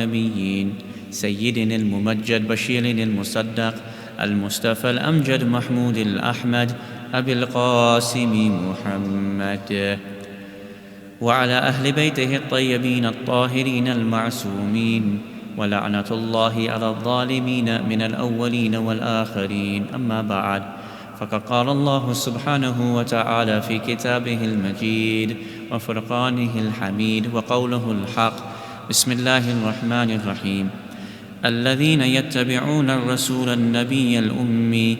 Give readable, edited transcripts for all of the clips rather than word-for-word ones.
النبيين سيدنا الممجد بشير المصدق المصطفى الأمجد محمود الأحمد أبي القاسم محمد وعلى أهل بيته الطيبين الطاهرين المعصومين ولعنة الله على الظالمين من الأولين والآخرين. أما بعد، فقد قال الله سبحانه وتعالى في كتابه المجيد وفرقانه الحميد وقوله الحق: بسم الله الرحمن الرحيم. الذين يتبعون الرسول النبي الأمي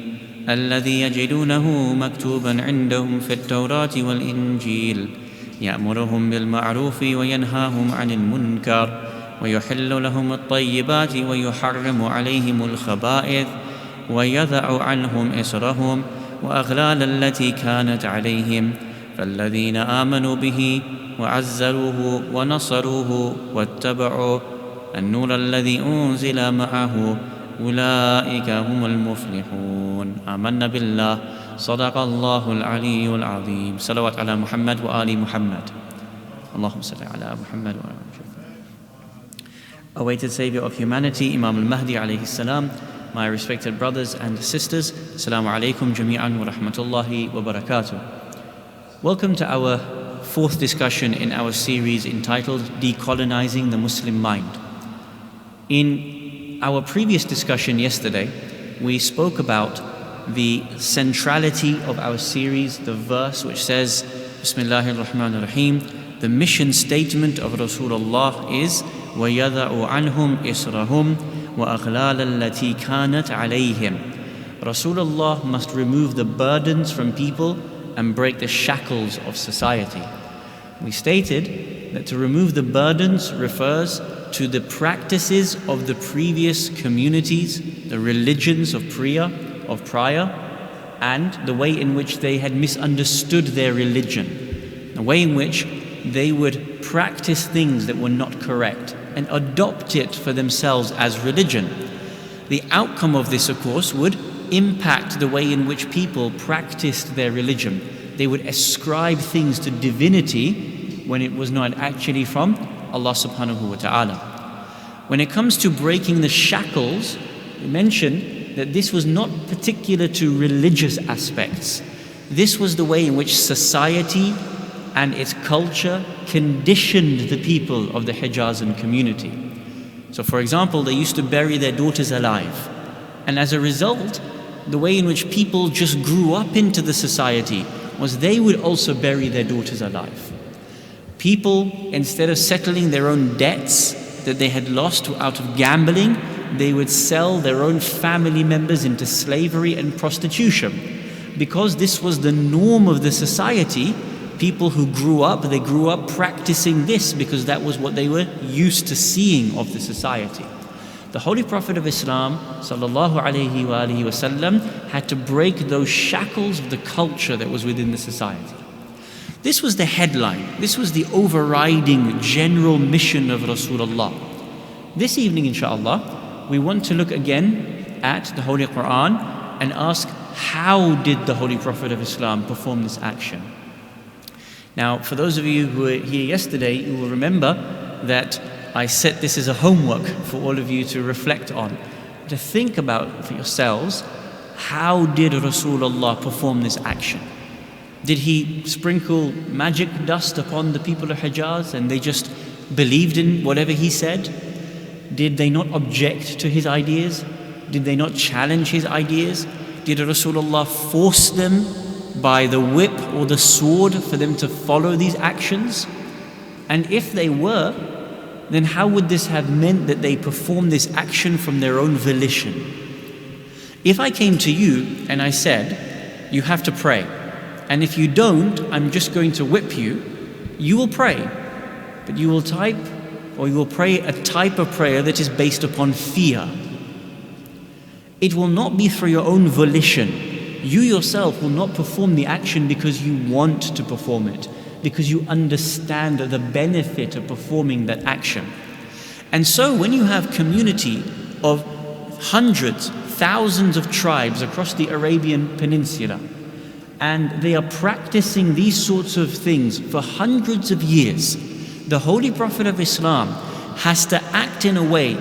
الذي يجدونه مكتوبا عندهم في التوراة والإنجيل يأمرهم بالمعروف وينهاهم عن المنكر ويحل لهم الطيبات ويحرم عليهم الخبائث ويضع عنهم إصرهم وأغلال التي كانت عليهم، فالذين آمنوا به وعزروه ونصروه واتبعوا النور الذي أنزل معه أولئك هم المفلحون. آمنا بالله، صدق الله العلي العظيم. صلوات على محمد وآل محمد. اللهم صل على محمد وآل محمد. Awaited Savior of humanity, Imam al-Mahdi alayhi salam, my respected brothers and sisters, Assalamu alaikum jami'an wa rahmatullahi wa barakatuh. Welcome to our fourth discussion in our series entitled Decolonizing the Muslim Mind. In our previous discussion yesterday, we spoke about the centrality of our series, the verse which says, Bismillahir Rahmanir Rahim, the mission statement of Rasulullah is وَيَضَعُ عَنْهُمْ إِصْرَهُمْ وَأَغْلَالَ الَّتِي كَانَتْ عَلَيْهِمْ. Rasulullah must remove the burdens from people and break the shackles of society. We stated that to remove the burdens refers to the practices of the previous communities, the religions of prior, and the way in which they had misunderstood their religion, the way in which they would practice things that were not correct and adopt it for themselves as religion. The outcome of this, of course, would impact the way in which people practiced their religion. They would ascribe things to divinity when it was not actually from Allah subhanahu wa ta'ala. When it comes to breaking the shackles, we mentioned that this was not particular to religious aspects. This was the way in which society and its culture conditioned the people of the Hijazan community. So for example, they used to bury their daughters alive. And as a result, the way in which people just grew up into the society was they would also bury their daughters alive. People, instead of settling their own debts that they had lost out of gambling, they would sell their own family members into slavery and prostitution. Because this was the norm of the society, people who grew up practicing this because that was what they were used to seeing of the society. The Holy Prophet of Islam sallallahu alaihi wasallam had to break those shackles of the culture that was within the society. This was the headline. This was the overriding general mission of Rasulullah. This evening, inshallah, we want to look again at the Holy Quran and ask, how did the Holy Prophet of Islam perform this action? Now, for those of you who were here yesterday, you will remember that I set this as a homework for all of you to reflect on, to think about for yourselves, how did Rasulullah perform this action? Did he sprinkle magic dust upon the people of Hijaz and they just believed in whatever he said? Did they not object to his ideas? Did they not challenge his ideas? Did Rasulullah force them by the whip or the sword for them to follow these actions? And if they were, then how would this have meant that they performed this action from their own volition? If I came to you and I said, you have to pray, and if you don't, I'm just going to whip you, you will pray, but you will pray a type of prayer that is based upon fear. It will not be through your own volition. You yourself will not perform the action because you want to perform it, because you understand the benefit of performing that action. And so when you have community of hundreds, thousands of tribes across the Arabian Peninsula, and they are practicing these sorts of things for hundreds of years, the Holy Prophet of Islam has to act in a way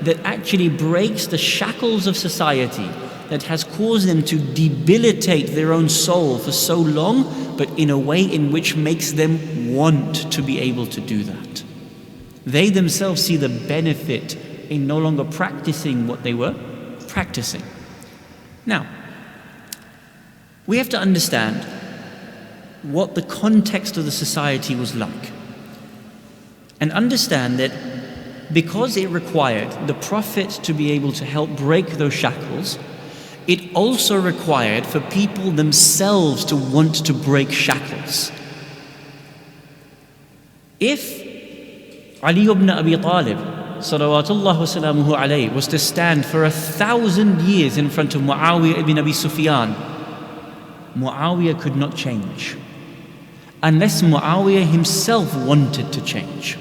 that actually breaks the shackles of society that has caused them to debilitate their own soul for so long, but in a way in which makes them want to be able to do that. They themselves see the benefit in no longer practicing what they were practicing. Now, we have to understand what the context of the society was like, and understand that because it required the Prophet to be able to help break those shackles, it also required for people themselves to want to break shackles. If Ali ibn Abi Talib, salawatullah wa salamuhu alayhi, was to stand for 1,000 years in front of Muawiyah ibn Abi Sufyan, Muawiyah could not change unless Muawiyah himself wanted to change.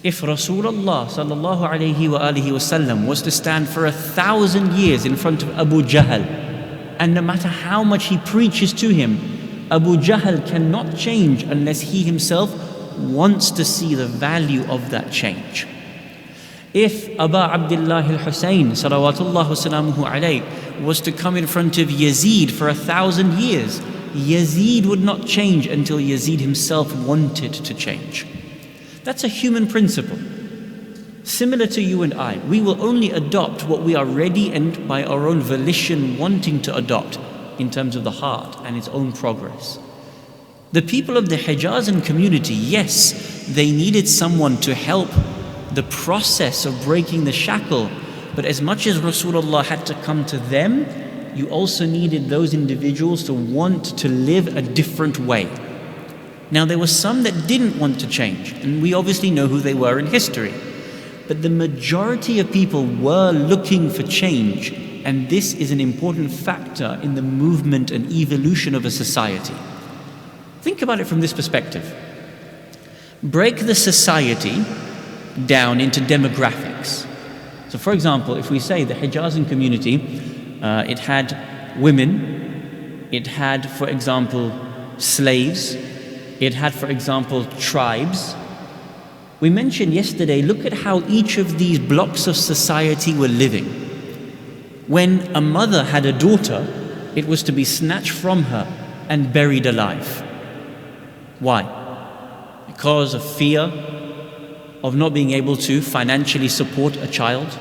If Rasulullah sallallahu alayhi wa alihi wasallam was to stand for 1,000 years in front of Abu Jahl, and no matter how much he preaches to him, Abu Jahl cannot change unless he himself wants to see the value of that change. If Aba Abdullah al-Hussein salawatullah wa salamuhu alayhi was to come in front of Yazid for 1,000 years, Yazid would not change until Yazid himself wanted to change. That's a human principle. Similar to you and I, we will only adopt what we are ready and by our own volition wanting to adopt in terms of the heart and its own progress. The people of the Hijazan community, yes, they needed someone to help the process of breaking the shackle, but as much as Rasulullah had to come to them, you also needed those individuals to want to live a different way. Now, there were some that didn't want to change, and we obviously know who they were in history. But the majority of people were looking for change, and this is an important factor in the movement and evolution of a society. Think about it from this perspective. Break the society down into demographics. So, for example, if we say the Hijazan community, it had women, it had, for example, slaves, it had, for example, tribes. We mentioned yesterday, look at how each of these blocks of society were living. When a mother had a daughter, it was to be snatched from her and buried alive. Why? Because of fear of not being able to financially support a child.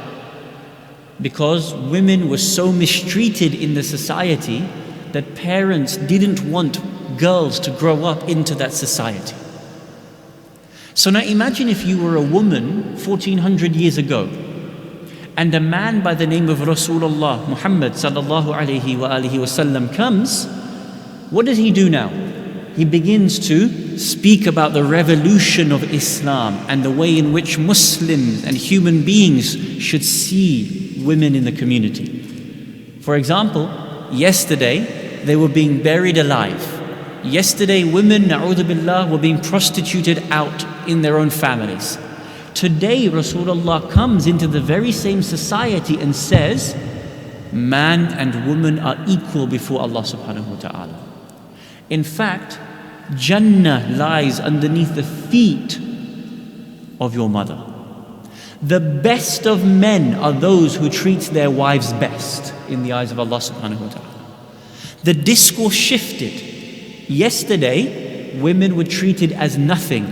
Because women were so mistreated in the society that parents didn't want girls to grow up into that society. So now imagine if you were a woman 1400 years ago, and a man by the name of Rasulullah Muhammad sallallahu alayhi wa alihi wasallam comes. What does he do now? He begins to speak about the revolution of Islam and the way in which Muslims and human beings should see women in the community. For example, yesterday they were being buried alive. Yesterday, women, na'udhu billah, were being prostituted out in their own families. Today, Rasulullah comes into the very same society and says, man and woman are equal before Allah subhanahu wa ta'ala. In fact, Jannah lies underneath the feet of your mother. The best of men are those who treat their wives best in the eyes of Allah subhanahu wa ta'ala. The discourse shifted. Yesterday, women were treated as nothing.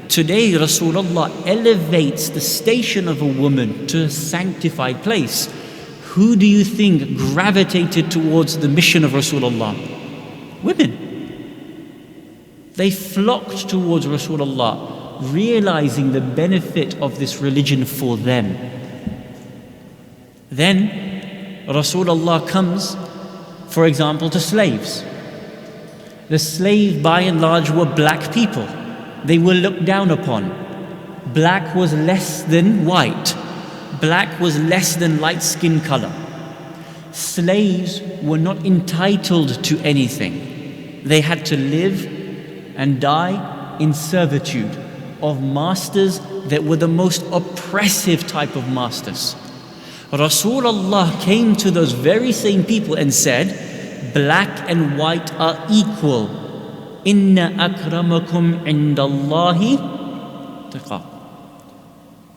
Today, Rasulullah elevates the station of a woman to a sanctified place. Who do you think gravitated towards the mission of Rasulullah? Women. They flocked towards Rasulullah, realizing the benefit of this religion for them. Then, Rasulullah comes, for example, to slaves. The slaves, by and large, were black people. They were looked down upon. Black was less than white. Black was less than light skin color. Slaves were not entitled to anything. They had to live and die in servitude of masters that were the most oppressive type of masters. Rasulullah came to those very same people and said, black and white are equal. Inna akramakum indallahi taqakum.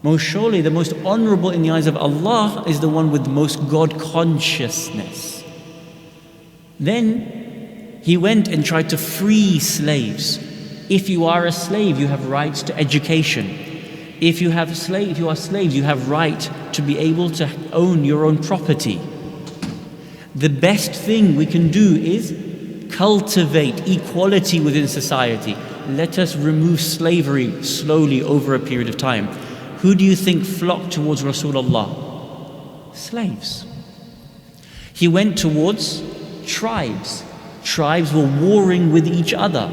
Most surely the most honorable in the eyes of Allah is the one with the most God consciousness. Then he went and tried to free slaves. If you are a slave, you have rights to education. If you are slaves, you have right to be able to own your own property. The best thing we can do is cultivate equality within society. Let us remove slavery slowly over a period of time. Who do you think flocked towards Rasulullah? Slaves. He went towards tribes. Tribes were warring with each other.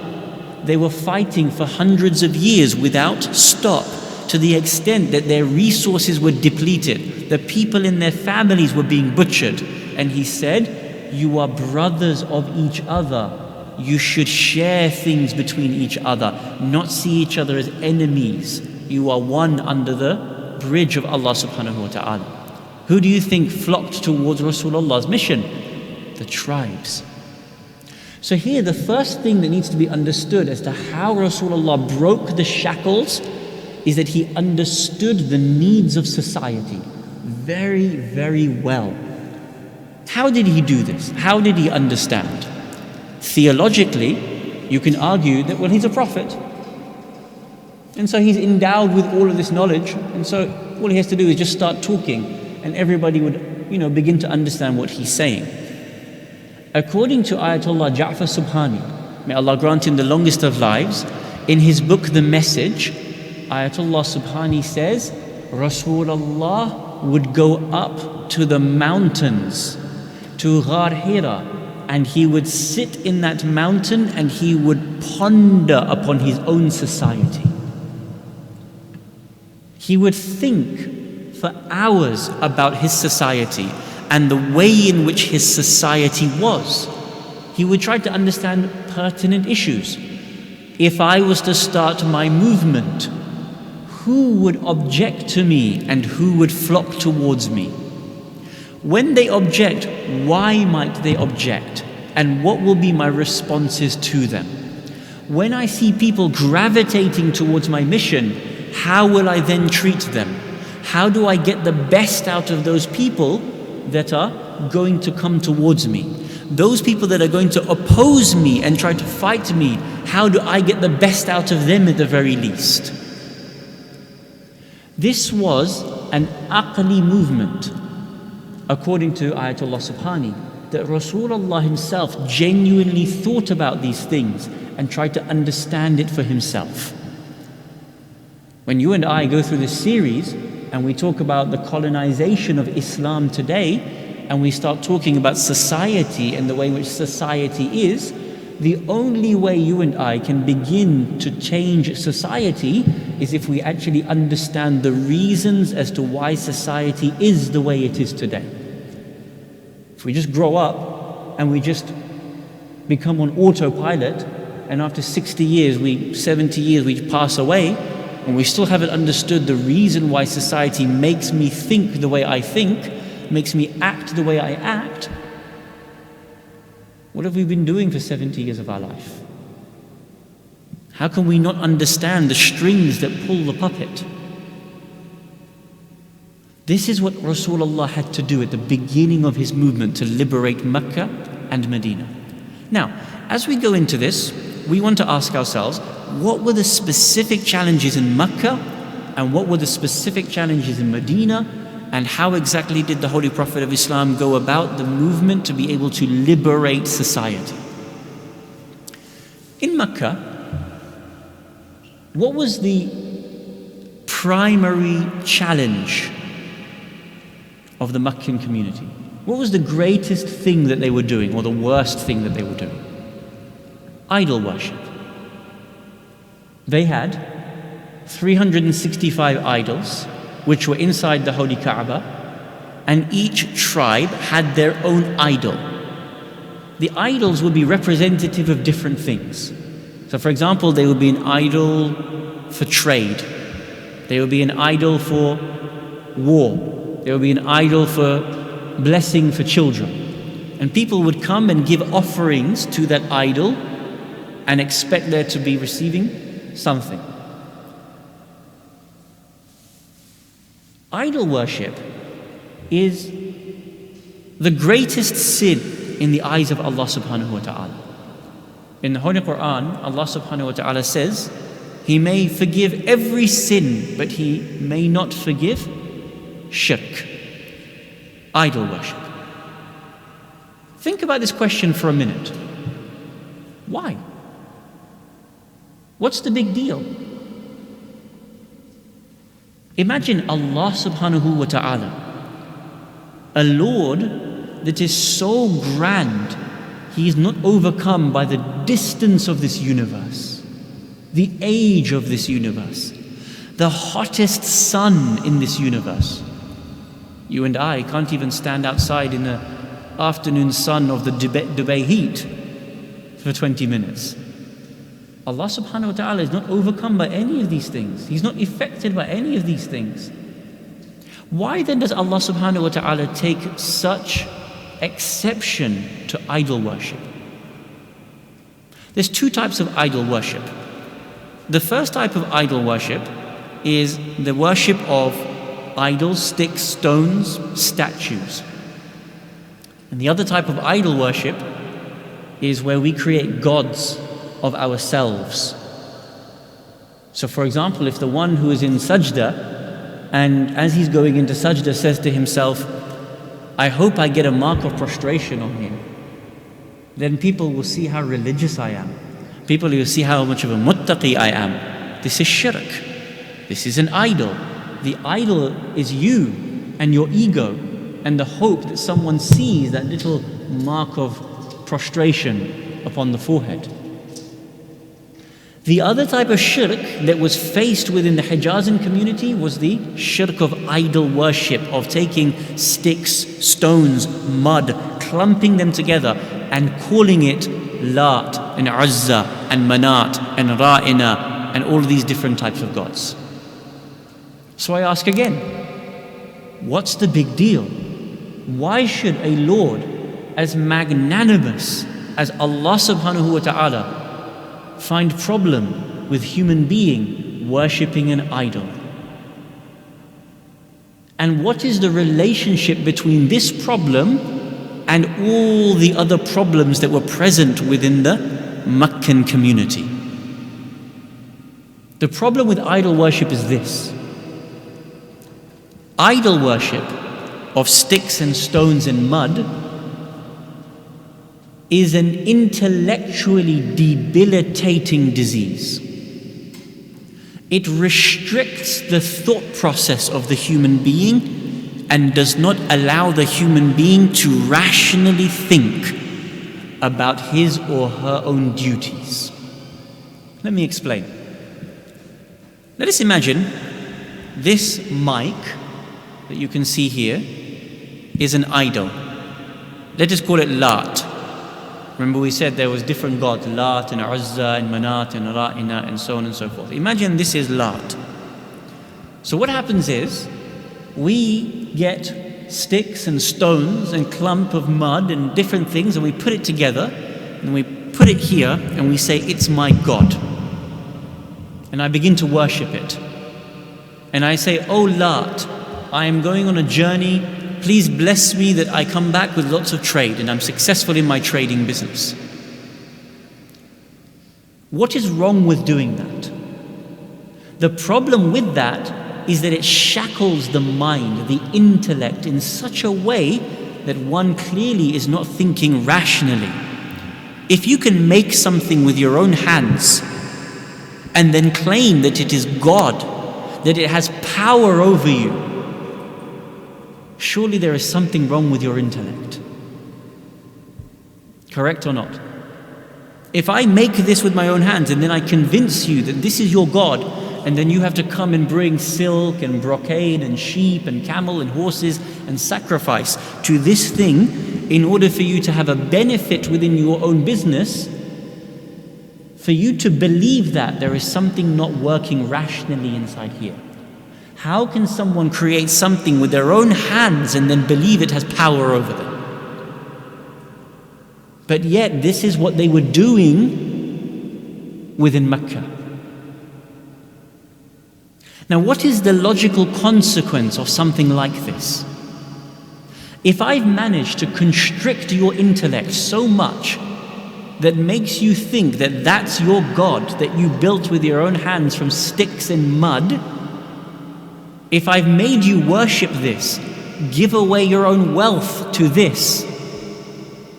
They were fighting for hundreds of years without stop, to the extent that their resources were depleted. The people in their families were being butchered. And he said, you are brothers of each other. You should share things between each other, not see each other as enemies. You are one under the bridge of Allah subhanahu wa ta'ala. Who do you think flocked towards Rasulullah's mission? The tribes. So here the first thing that needs to be understood as to how Rasulullah broke the shackles is that he understood the needs of society very, very well. How did he do this? How did he understand? Theologically, you can argue that, well, he's a prophet. And so he's endowed with all of this knowledge. And so all he has to do is just start talking and everybody would, begin to understand what he's saying. According to Ayatollah Jaffer Subhani, may Allah grant him the longest of lives, in his book The Message, Ayatollah Subhani says, Rasulullah would go up to the mountains, to Ghar Hira, and he would sit in that mountain and he would ponder upon his own society. He would think for hours about his society and the way in which his society was. He would try to understand pertinent issues. If I was to start my movement, who would object to me and who would flock towards me? When they object, why might they object? And what will be my responses to them? When I see people gravitating towards my mission, how will I then treat them? How do I get the best out of those people that are going to come towards me? Those people that are going to oppose me and try to fight me, how do I get the best out of them at the very least? This was an aqli movement, according to Ayatollah Subhani, that Rasulullah himself genuinely thought about these things and tried to understand it for himself. When you and I go through this series and we talk about the colonization of Islam today, and we start talking about society and the way in which society is, the only way you and I can begin to change society is if we actually understand the reasons as to why society is the way it is today. If we just grow up and we just become on autopilot, and after 60 years, 70 years, we pass away, and we still haven't understood the reason why society makes me think the way I think, makes me act the way I act, what have we been doing for 70 years of our life? How can we not understand the strings that pull the puppet? This is what Rasulullah had to do at the beginning of his movement to liberate Mecca and Medina. Now, as we go into this, we want to ask ourselves, what were the specific challenges in Mecca and what were the specific challenges in Medina, and how exactly did the Holy Prophet of Islam go about the movement to be able to liberate society? In Mecca, what was the primary challenge of the Meccan community? What was the greatest thing that they were doing, or the worst thing that they were doing? Idol worship. They had 365 idols which were inside the Holy Kaaba, and each tribe had their own idol. The idols would be representative of different things. So for example, there would be an idol for trade. There would be an idol for war. There would be an idol for blessing for children. And people would come and give offerings to that idol and expect there to be receiving something. Idol worship is the greatest sin in the eyes of Allah subhanahu wa ta'ala. In the Holy Quran, Allah subhanahu wa ta'ala says, He may forgive every sin, but He may not forgive shirk, idol worship. Think about this question for a minute. Why? What's the big deal? Imagine Allah subhanahu wa ta'ala, a Lord that is so grand, He is not overcome by the distance of this universe, the age of this universe, the hottest sun in this universe. You and I can't even stand outside in the afternoon sun of the Dubai heat for 20 minutes. Allah subhanahu wa ta'ala is not overcome by any of these things. He's not affected by any of these things. Why then does Allah subhanahu wa ta'ala take such exception to idol worship? There's two types of idol worship. The first type of idol worship is the worship of idols, sticks, stones, statues. And the other type of idol worship is where we create gods of ourselves. So for example, if the one who is in sajda, and as he's going into sajda says to himself, I hope I get a mark of prostration on him, then people will see how religious I am. People will see how much of a muttaqi I am. This is shirk. This is an idol. The idol is you and your ego and the hope that someone sees that little mark of prostration upon the forehead. The other type of shirk that was faced within the Hijazan community was the shirk of idol worship, of taking sticks, stones, mud, clumping them together and calling it Lat and Uzza and Manat and Ra'ina and all of these different types of gods. So I ask again, what's the big deal? Why should a Lord as magnanimous as Allah subhanahu wa ta'ala find problem with human being worshipping an idol? And what is the relationship between this problem and all the other problems that were present within the Meccan community? The problem with idol worship is this. Idol worship of sticks and stones and mud is an intellectually debilitating disease. It restricts the thought process of the human being and does not allow the human being to rationally think about his or her own duties. Let me explain. Let us imagine this mic that you can see here is an idol. Let us call it Lat. Remember we said there was different gods, Lat and Uzza and Manat and Ra'ina and so on and so forth. Imagine this is Lat. So what happens is, we get sticks and stones and clump of mud and different things and we put it together and we put it here and we say, it's my God. And I begin to worship it. And I say, oh Lat, I am going on a journey. Please bless me that I come back with lots of trade and I'm successful in my trading business. What is wrong with doing that? The problem with that is that it shackles the mind, the intellect, in such a way that one clearly is not thinking rationally. If you can make something with your own hands and then claim that it is God, that it has power over you, surely there is something wrong with your intellect. Correct or not? If I make this with my own hands and then I convince you that this is your God, and then you have to come and bring silk and brocade and sheep and camel and horses and sacrifice to this thing in order for you to have a benefit within your own business, for you to believe that there is something not working rationally inside here. How can someone create something with their own hands and then believe it has power over them? But yet this is what they were doing within Mecca. Now, what is the logical consequence of something like this? If I've managed to constrict your intellect so much that makes you think that that's your God that you built with your own hands from sticks and mud, if I've made you worship this, give away your own wealth to this,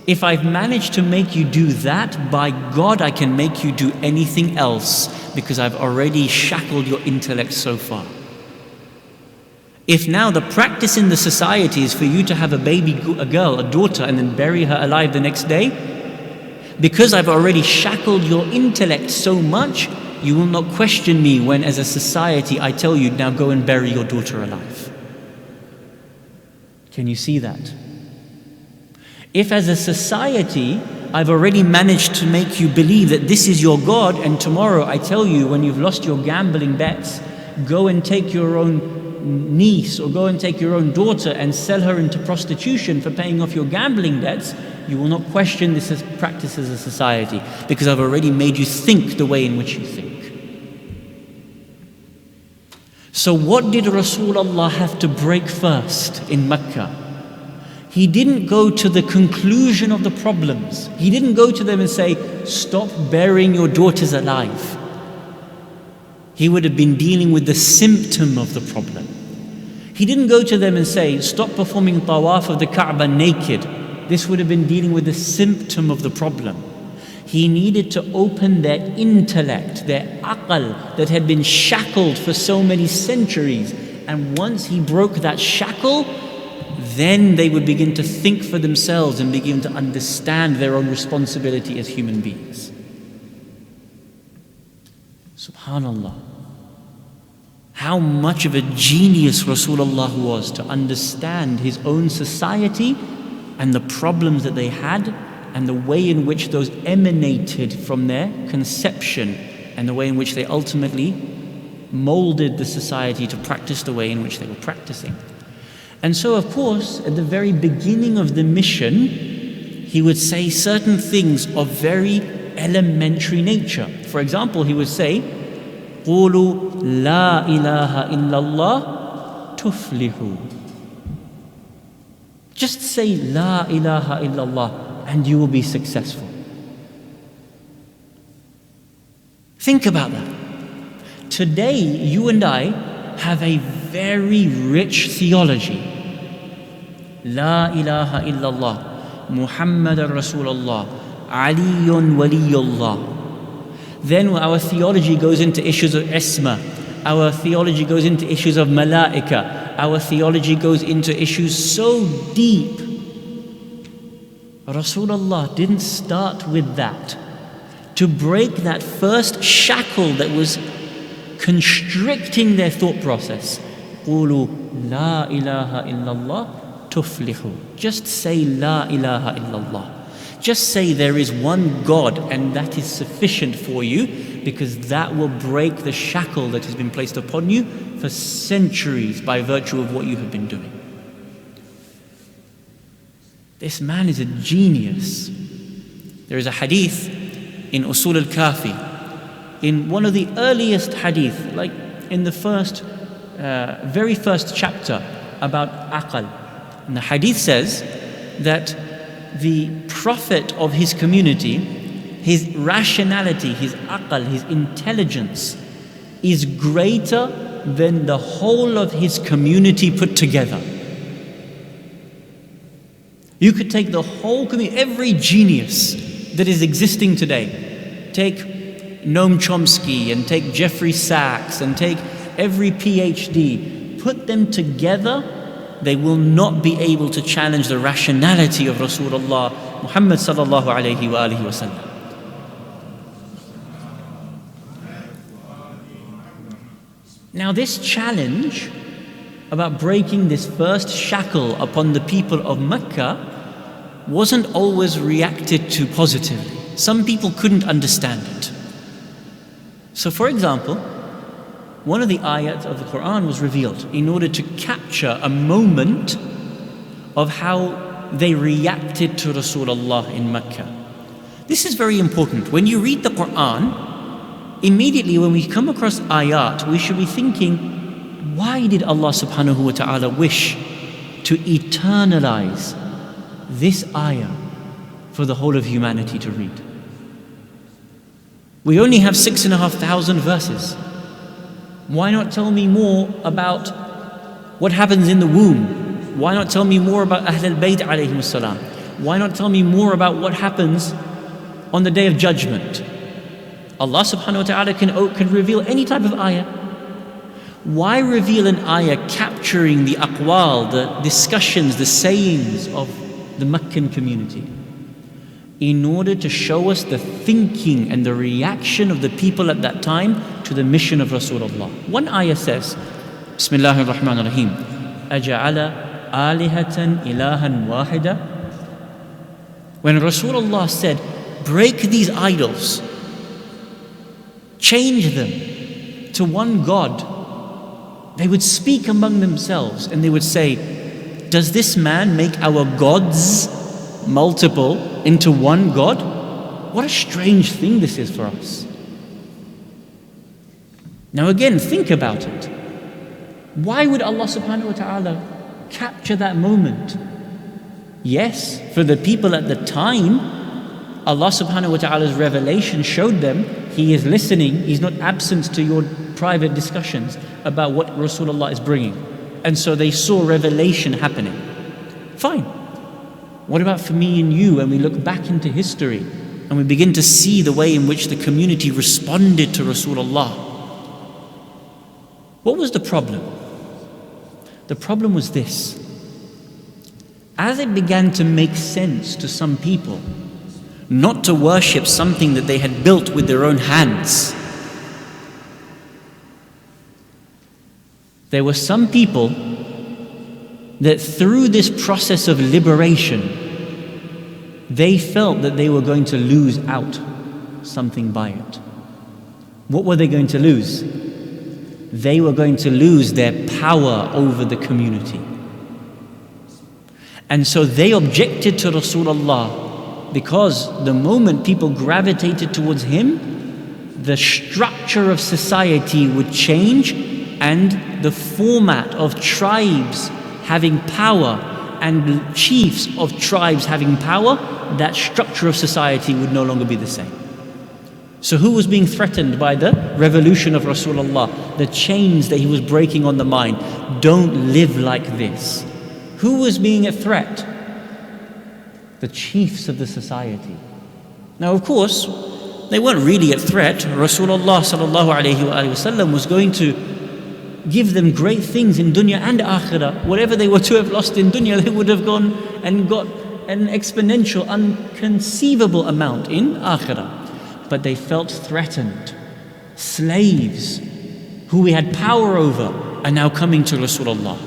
if I've managed to make you do that, by God, I can make you do anything else because I've already shackled your intellect so far. If now the practice in the society is for you to have a girl, a daughter, and then bury her alive the next day, because I've already shackled your intellect so much, you will not question me when, as a society, I tell you, now go and bury your daughter alive. Can you see that? If as a society, I've already managed to make you believe that this is your God, and tomorrow I tell you, when you've lost your gambling bets, go and take your own niece or go and take your own daughter and sell her into prostitution for paying off your gambling debts, you will not question this as practice as a society, because I've already made you think the way in which you think. So what did Rasulullah have to break first in Mecca? He didn't go to the conclusion of the problems. He didn't go to them and say, stop burying your daughters alive. He would have been dealing with the symptom of the problem. He didn't go to them and say, stop performing tawaf of the Kaaba naked. This would have been dealing with the symptom of the problem. He needed to open their intellect, their aql that had been shackled for so many centuries. And once he broke that shackle, then they would begin to think for themselves and begin to understand their own responsibility as human beings. Subhanallah. How much of a genius Rasulullah was to understand his own society and the problems that they had and the way in which those emanated from their conception and the way in which they ultimately molded the society to practice the way in which they were practicing. And so, of course, at the very beginning of the mission, he would say certain things of very elementary nature. For example, he would say, قُولُوا لَا إِلَهَ إِلَّا اللَّهِ تُفْلِحُوا. Just say La ilaha illallah and you will be successful. Think about that. Today, you and I have a very rich theology. La ilaha illallah, Muhammadan Rasulullah, Aliyun Waliyullah. Then our theology goes into issues of isma. Our theology goes into issues of malaika. Our theology goes into issues so deep. Rasulullah didn't start with that. To break that first shackle that was constricting their thought process. قُولُوا لَا إِلَهَ إِلَّا اللَّهِ تُفْلِحُوا. Just say La ilaha illallah. Just say there is one God and that is sufficient for you, because that will break the shackle that has been placed upon you for centuries by virtue of what you have been doing. This man is a genius. There is a hadith in Usul al-Kafi, in one of the earliest hadith, like in the very first chapter about aql. And the hadith says that the prophet of his community, his rationality, his aql, his intelligence is greater than the whole of his community put together. You could take the whole community, every genius that is existing today, take Noam Chomsky and take Jeffrey Sachs and take every PhD, put them together, they will not be able to challenge the rationality of Rasulullah Muhammad sallallahu alayhi wa alihi wa sallam. Now this challenge about breaking this first shackle upon the people of Mecca wasn't always reacted to positively. Some people couldn't understand it. So for example, one of the ayat of the Quran was revealed in order to capture a moment of how they reacted to Rasulullah in Mecca. This is very important. When you read the Quran, immediately when we come across ayat, we should be thinking, Why did Allah subhanahu wa ta'ala wish to eternalize this ayah for the whole of humanity to read? We only have 6,500 verses. Why not tell me more about what happens in the womb? Why not tell me more about Ahl al-Bayt alayhim salam? Why not tell me more about what happens on the Day of Judgment? Allah subhanahu wa ta'ala can reveal any type of ayah. Why reveal an ayah capturing the aqwal, the discussions, the sayings of the Meccan community? In order to show us the thinking and the reaction of the people at that time to the mission of Rasulullah. One ayah says, Bismillahir Rahmanir Rahim, Aja'ala alihatan ilahan wahida. When Rasulullah said, break these idols, change them to one God, they would speak among themselves and they would say, does this man make our gods multiple into one God? What a strange thing this is for us. Now again, think about it. Why would Allah subhanahu wa ta'ala capture that moment? Yes, for the people at the time, Allah subhanahu wa ta'ala's revelation showed them He is listening, He's not absent to your private discussions about what Rasulullah is bringing. And so they saw revelation happening. Fine. What about for me and you when we look back into history and we begin to see the way in which the community responded to Rasulullah? What was the problem? The problem was this. As it began to make sense to some people not to worship something that they had built with their own hands, there were some people that through this process of liberation, they felt that they were going to lose out something by it. What were they going to lose? They were going to lose their power over the community. And so they objected to Rasulullah because the moment people gravitated towards him, the structure of society would change and the format of tribes having power and chiefs of tribes having power, that structure of society would no longer be the same. So who was being threatened by the revolution of Rasulullah, the chains that he was breaking on the mind? Don't live like this. Who was being a threat? The chiefs of the society. Now of course, they weren't really a threat. Rasulullah sallallahu alayhi wa sallam was going to give them great things in dunya and akhirah. Whatever they were to have lost in dunya, they would have gone and got an exponential, unconceivable amount in akhirah. But they felt threatened. Slaves who we had power over are now coming to Rasulullah.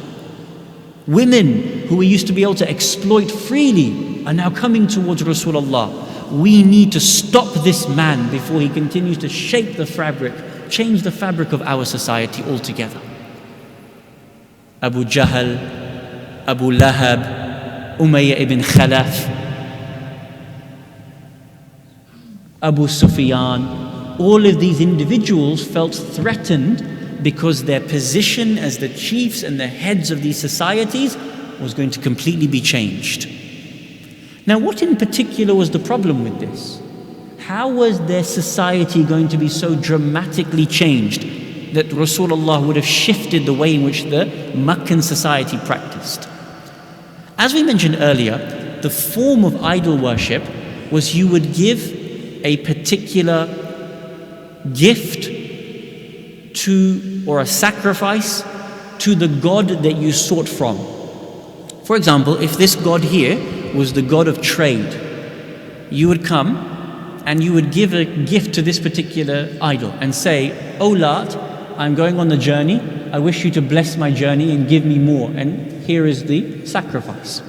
Women who we used to be able to exploit freely are now coming towards Rasulullah. We need to stop this man before he continues to shape the fabric, change the fabric of our society altogether. Abu Jahl, Abu Lahab, Umayyah ibn Khalaf, Abu Sufyan, all of these individuals felt threatened because their position as the chiefs and the heads of these societies was going to completely be changed. Now, what in particular was the problem with this? How was their society going to be so dramatically changed that Rasulullah would have shifted the way in which the Meccan society practiced? As we mentioned earlier, the form of idol worship was you would give a particular gift to, or a sacrifice to the god that you sought from. For example, if this god here was the god of trade, you would come and you would give a gift to this particular idol and say, "Oh Lat, I'm going on the journey, I wish you to bless my journey and give me more, and here is the sacrifice."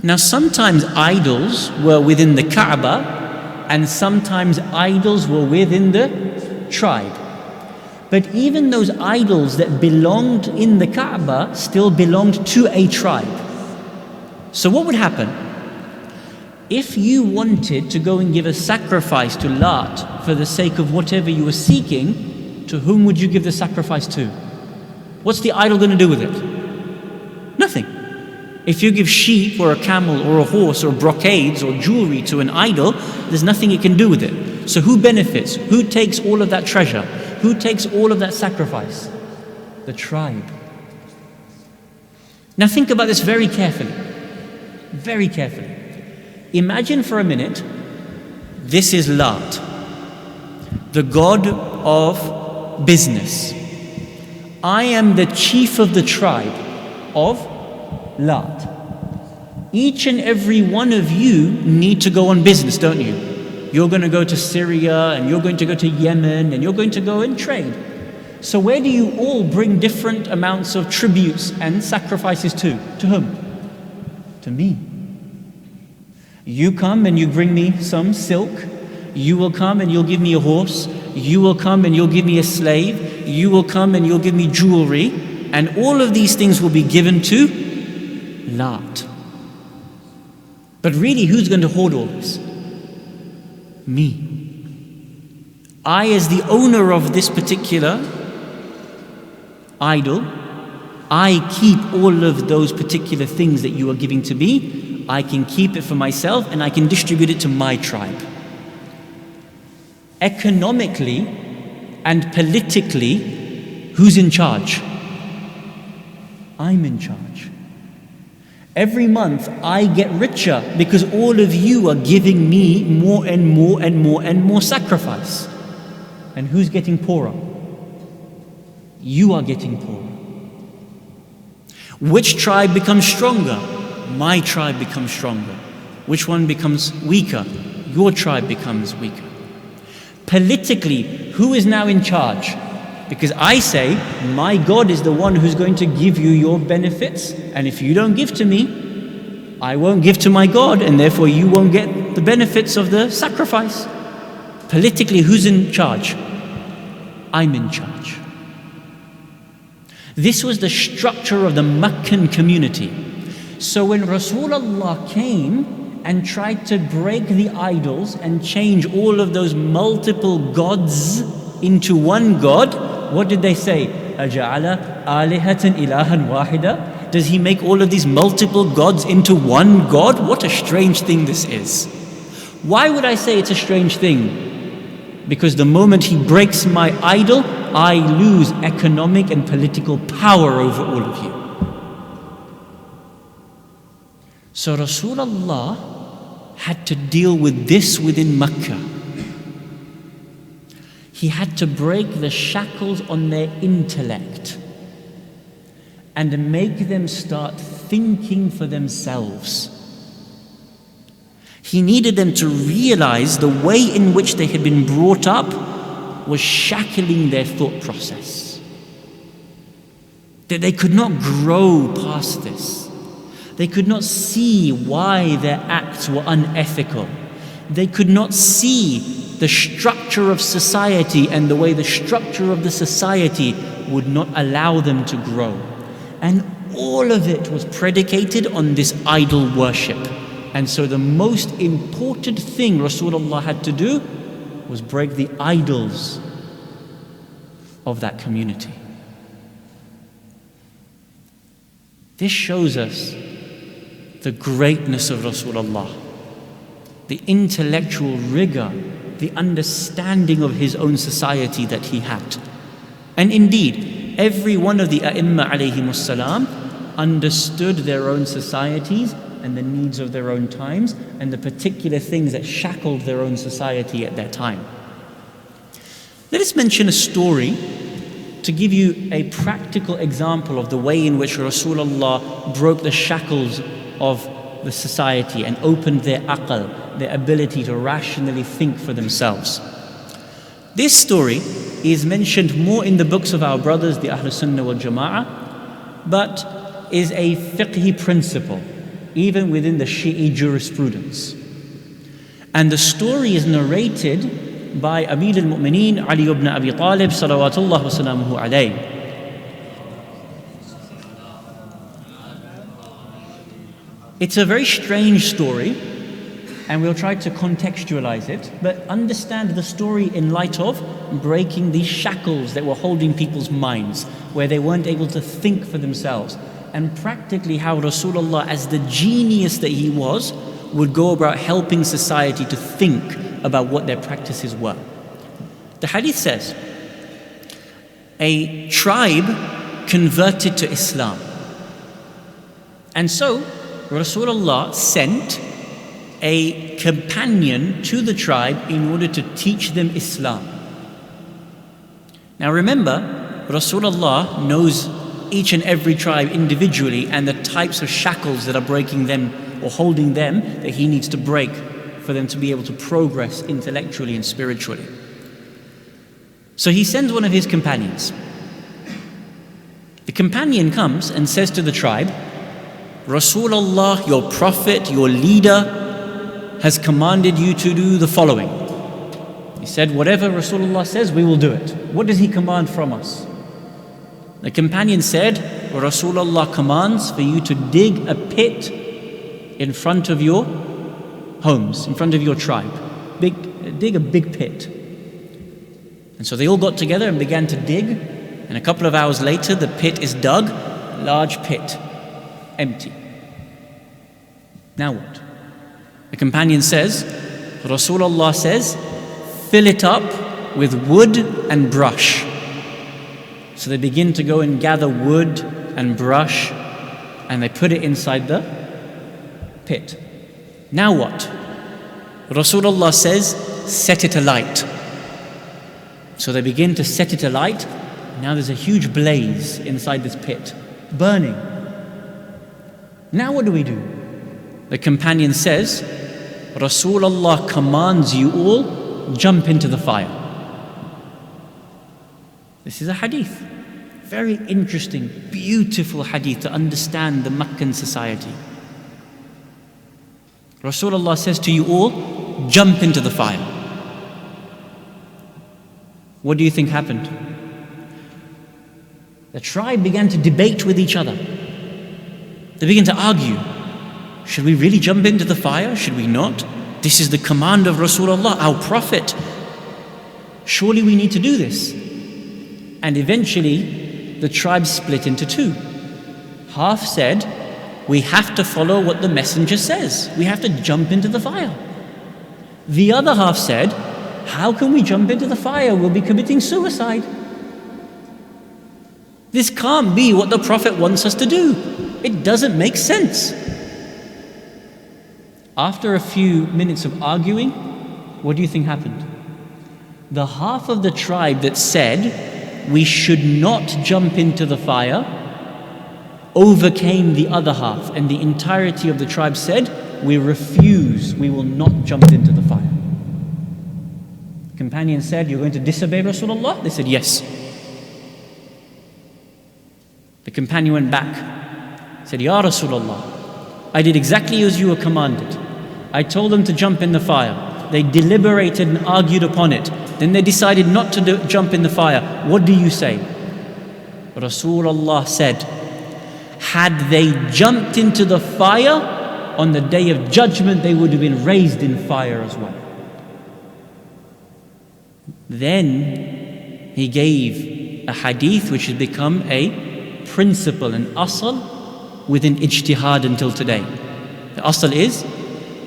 Now sometimes idols were within the Kaaba and sometimes idols were within the tribe. But even those idols that belonged in the Kaaba still belonged to a tribe. So what would happen? If you wanted to go and give a sacrifice to Lat for the sake of whatever you were seeking, to whom would you give the sacrifice to? What's the idol going to do with it? Nothing. If you give sheep or a camel or a horse or brocades or jewelry to an idol, there's nothing it can do with it. So who benefits? Who takes all of that treasure? Who takes all of that sacrifice? The tribe. Now think about this very carefully. Very carefully. Imagine for a minute, this is Lat, the god of business. I am the chief of the tribe of Lat. Each and every one of you need to go on business, don't you? You're going to go to Syria, and you're going to go to Yemen, and you're going to go and trade. So where do you all bring different amounts of tributes and sacrifices to? To whom? To me. You come and you bring me some silk. You will come and you'll give me a horse. You will come and you'll give me a slave. You will come and you'll give me jewelry. And all of these things will be given to Lat. But really, who's going to hoard all this? Me. I, as the owner of this particular idol, I keep all of those particular things that you are giving to me. I can keep it for myself and I can distribute it to my tribe. Economically and politically, who's in charge? I'm in charge. Every month I get richer because all of you are giving me more and more and more and more sacrifice. And who's getting poorer? You are getting poorer. Which tribe becomes stronger? My tribe becomes stronger. Which one becomes weaker? Your tribe becomes weaker. Politically, who is now in charge? Because I say, my God is the one who's going to give you your benefits, and if you don't give to me, I won't give to my God, and therefore you won't get the benefits of the sacrifice. Politically, who's in charge? I'm in charge. This was the structure of the Meccan community. So when Rasulullah came and tried to break the idols and change all of those multiple gods into one God, what did they say? أَجَعَلَ آلِهَةً إِلَهًا وَاحِدًا? Does he make all of these multiple gods into one God? What a strange thing this is. Why would I say it's a strange thing? Because the moment he breaks my idol, I lose economic and political power over all of you. So Rasulullah had to deal with this within Mecca. He had to break the shackles on their intellect and make them start thinking for themselves. He needed them to realize the way in which they had been brought up was shackling their thought process. That they could not grow past this. They could not see why their acts were unethical. They could not see the structure of society and the way the structure of the society would not allow them to grow. And all of it was predicated on this idol worship. And so the most important thing Rasulullah had to do was break the idols of that community. This shows us the greatness of Rasulullah, the intellectual rigor, the understanding of his own society that he had. And indeed, every one of the A'imma alayhimus salam understood their own societies and the needs of their own times and the particular things that shackled their own society at that time. Let us mention a story to give you a practical example of the way in which Rasulullah broke the shackles of the society and opened their aql, their ability to rationally think for themselves. This story is mentioned more in the books of our brothers, the Ahl Sunnah wal Jama'ah, but is a fiqhi principle, even within the Shi'i jurisprudence. And the story is narrated by Amir al-Mu'mineen Ali ibn Abi Talib salawatullah wa salamuhu alayhi. It's a very strange story, and we'll try to contextualize it, but understand the story in light of breaking these shackles that were holding people's minds, where they weren't able to think for themselves, and practically how Rasulullah, as the genius that he was, would go about helping society to think about what their practices were. The hadith says, a tribe converted to Islam. And so, Rasulullah sent a companion to the tribe in order to teach them Islam. Now remember, Rasulullah knows each and every tribe individually and the types of shackles that are breaking them or holding them that he needs to break for them to be able to progress intellectually and spiritually. So he sends one of his companions. The companion comes and says to the tribe, Rasulullah, your prophet, your leader, has commanded you to do the following. He said, whatever Rasulullah says, we will do it. What does he command from us? The companion said, Rasulullah commands for you to dig a pit in front of your homes, in front of your tribe. Dig a big pit. And so they all got together and began to dig, and a couple of hours later the pit is dug, large pit, empty. Now what? The companion says, Rasulullah says, fill it up with wood and brush. So they begin to go and gather wood and brush, and they put it inside the pit. Now what? Rasulullah says, set it alight. So they begin to set it alight. Now there's a huge blaze inside this pit, burning. Now what do we do? The companion says, Rasulullah commands you all, jump into the fire. This is a hadith. Very interesting, beautiful hadith to understand the Meccan society. Rasulullah says to you all, jump into the fire. What do you think happened? The tribe began to debate with each other. They began to argue. Should we really jump into the fire? Should we not? This is the command of Rasulullah, our prophet. Surely we need to do this. And eventually, the tribe split into two. Half said, we have to follow what the messenger says. We have to jump into the fire. The other half said, how can we jump into the fire? We'll be committing suicide. This can't be what the Prophet wants us to do. It doesn't make sense. After a few minutes of arguing, what do you think happened? The half of the tribe that said we should not jump into the fire overcame the other half, and the entirety of the tribe said, we refuse, we will not jump into the fire. The companion said, you're going to disobey Rasulullah? They said, yes. The companion went back, said, Ya Rasulullah, I did exactly as you were commanded. I told them to jump in the fire. They deliberated and argued upon it. Then they decided not to jump in the fire. What do you say? Rasulullah said, had they jumped into the fire, on the day of judgment they would have been raised in fire as well. Then he gave a hadith which has become a principle, an asl within ijtihad until today. The asl is,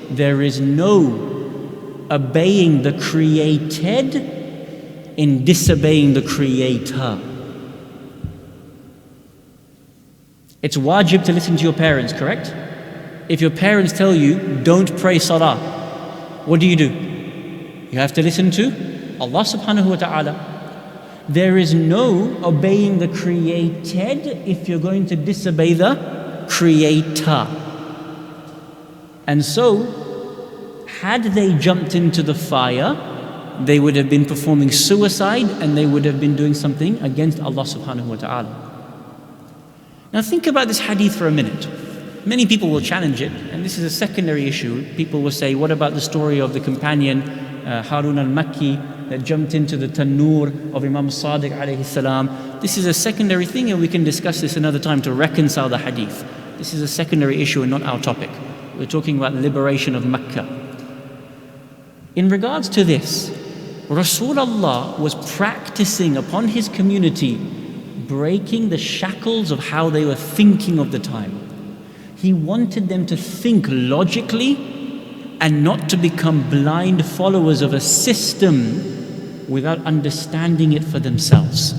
there is no obeying the created in disobeying the creator. It's wajib to listen to your parents, correct? If your parents tell you, don't pray salah, what do? You have to listen to Allah subhanahu wa ta'ala. There is no obeying the created if you're going to disobey the creator. And so, had they jumped into the fire, they would have been performing suicide and they would have been doing something against Allah subhanahu wa ta'ala. Now think about this hadith for a minute. Many people will challenge it, and this is a secondary issue. People will say, what about the story of the companion Harun al-Makki that jumped into the tannoor of Imam Sadiq alayhi salam? This is a secondary thing, and we can discuss this another time to reconcile the hadith. This is a secondary issue and not our topic. We're talking about liberation of Mecca. In regards to this, Rasulullah was practicing upon his community, breaking the shackles of how they were thinking of the time. He wanted them to think logically and not to become blind followers of a system without understanding it for themselves.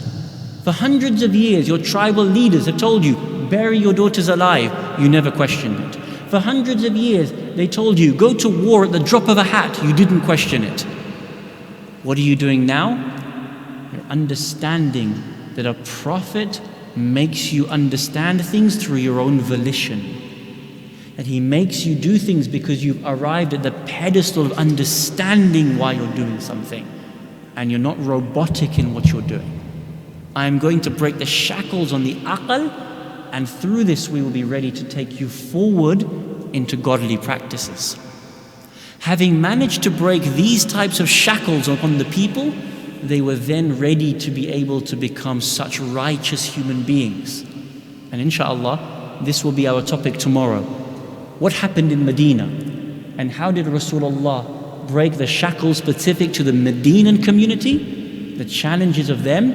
For hundreds of years, your tribal leaders have told you, bury your daughters alive. You never questioned it. For hundreds of years, they told you, go to war at the drop of a hat. You didn't question it. What are you doing now? You're understanding that a prophet makes you understand things through your own volition. That he makes you do things because you've arrived at the pedestal of understanding why you're doing something. And you're not robotic in what you're doing. I am going to break the shackles on the aql, and through this we will be ready to take you forward into godly practices. Having managed to break these types of shackles upon the people, they were then ready to be able to become such righteous human beings. And inshallah, this will be our topic tomorrow. What happened in Medina? And how did Rasulullah break the shackles specific to the Medinan community, the challenges of them,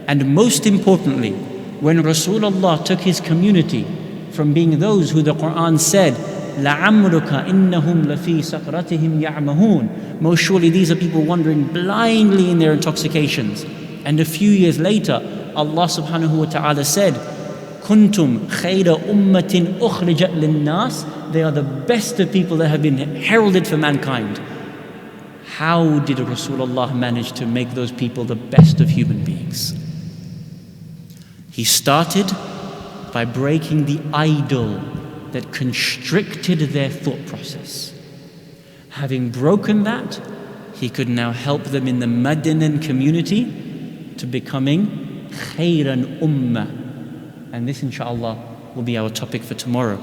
and most importantly, when Rasulullah took his community from being those who the Quran said, لَعَمْرُكَ إِنَّهُمْ لَفِي سَكْرَتِهِمْ يَعْمَهُونَ. Most surely these are people wandering blindly in their intoxications. And a few years later, Allah subhanahu wa ta'ala said, كُنْتُمْ خَيْرَ أُمَّةٍ أُخْرِجَتْ لِلنَّاسِ. They are the best of people that have been heralded for mankind. How did Rasulullah manage to make those people the best of human beings? He started by breaking the idol that constricted their thought process. Having broken that, he could now help them in the Medinan community to becoming khayran ummah. And this inshallah will be our topic for tomorrow.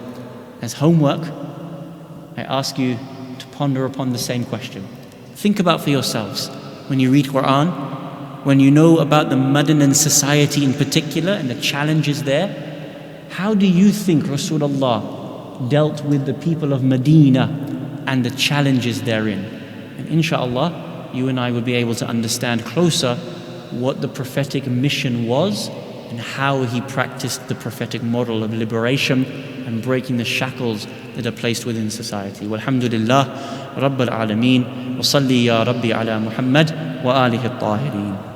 As homework, I ask you to ponder upon the same question. Think about for yourselves, when you read Quran, when you know about the Medinan society in particular and the challenges there, how do you think Rasulullah dealt with the people of Medina and the challenges therein? And inshallah, you and I will be able to understand closer what the prophetic mission was and how he practiced the prophetic model of liberation and breaking the shackles that are placed within society. Walhamdulillah, Rabbil Alameen, wa salli ya Rabbi ala Muhammad wa alihi at-tahirin.